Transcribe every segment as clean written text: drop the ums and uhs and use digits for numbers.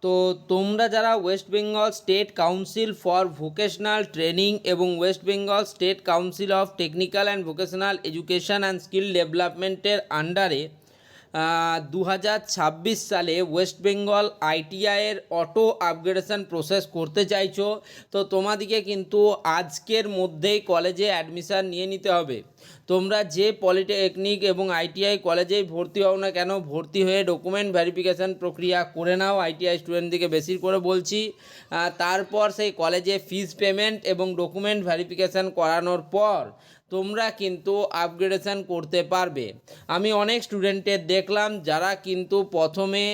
তো তোমরা যারা West Bengal state council for vocational training এবং West Bengal state council of technical and vocational education and skill ডেভেলপমেন্টের আন্ডারে 2026 সালে ওয়েস্ট বেঙ্গল আইটিআইয়ের অটো আপগ্রেডেশন প্রসেস করতে চাইছো, তো তোমাদিকে কিন্তু আজকের মধ্যেই কলেজে অ্যাডমিশান নিয়ে নিতে হবে। তোমরা যে পলিটেকনিক এবং আইটিআই কলেজেই ভর্তি হও না কেন, ভর্তি হয়ে ডকুমেন্ট ভেরিফিকেশান প্রক্রিয়া করে নাও। আইটিআই স্টুডেন্টদিকে বেশি করে বলছি। তারপর সেই কলেজে ফিস পেমেন্ট এবং ডকুমেন্ট ভেরিফিকেশান করানোর পর তোমরা কিন্তু আপগ্রেডেশন করতে পারবে। আমি অনেক স্টুডেন্টের দেখলাম যারা কিন্তু প্রথমে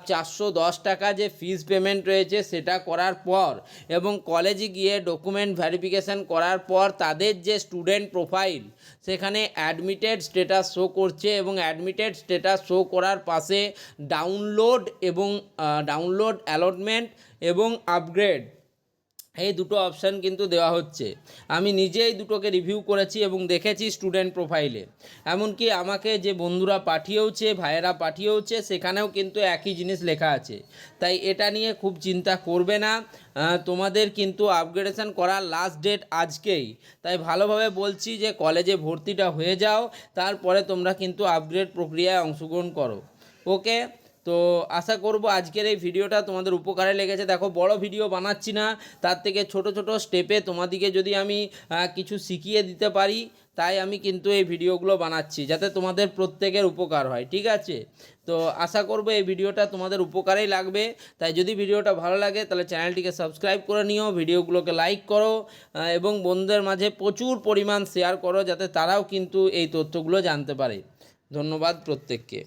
410 টাকা যে ফিস পেমেন্ট রয়েছে সেটা করার পর এবং কলেজে গিয়ে ডকুমেন্ট ভেরিফিকেশান করার পর তাদের যে স্টুডেন্ট প্রোফাইল সেখানে অ্যাডমিটেড স্ট্যাটাস শো করছে এবং অ্যাডমিটেড স্ট্যাটাস শো করার পাশে ডাউনলোড অ্যালটমেন্ট এবং আপগ্রেড এই দুটো অপশান কিন্তু দেওয়া হচ্ছে। আমি নিজেই দুটোকে রিভিউ করেছি এবং দেখেছি স্টুডেন্ট প্রোফাইলে। এমনকি আমাকে যে বন্ধুরা পাঠিয়েওছে, ভাইয়েরা পাঠিয়েওছে, সেখানেও কিন্তু একই জিনিস লেখা আছে। তাই এটা নিয়ে খুব চিন্তা করবে না, তোমাদের কিন্তু আপগ্রেডেশন করার লাস্ট ডেট আজকেই। তাই ভালোভাবে বলছি যে কলেজে ভর্তিটা হয়ে যাও, তারপরে তোমরা কিন্তু আপগ্রেড প্রক্রিয়ায় অংশগ্রহণ করো। ওকে, তো আশা করব আজকের এই ভিডিওটা তোমাদের উপকারে লেগেছে। দেখো, বড় ভিডিও বানাচ্ছি না, তার থেকে ছোট ছোট স্টেপে তোমাদিকে যদি আমি কিছু শিখিয়ে দিতে পারি, তাই আমি কিন্তু এই ভিডিওগুলো বানাচ্ছি যাতে তোমাদের প্রত্যেকের উপকার হয়। ঠিক আছে, তো আশা করব এই ভিডিওটা তোমাদের উপকারেই লাগবে। তাই যদি ভিডিওটা ভালো লাগে তাহলে চ্যানেলটিকে সাবস্ক্রাইব করে নিও, ভিডিওগুলোকে লাইক করো এবং বন্ধুদের মাঝে প্রচুর পরিমাণ শেয়ার করো যাতে তারাও কিন্তু এই তথ্যগুলো জানতে পারে। ধন্যবাদ প্রত্যেককে।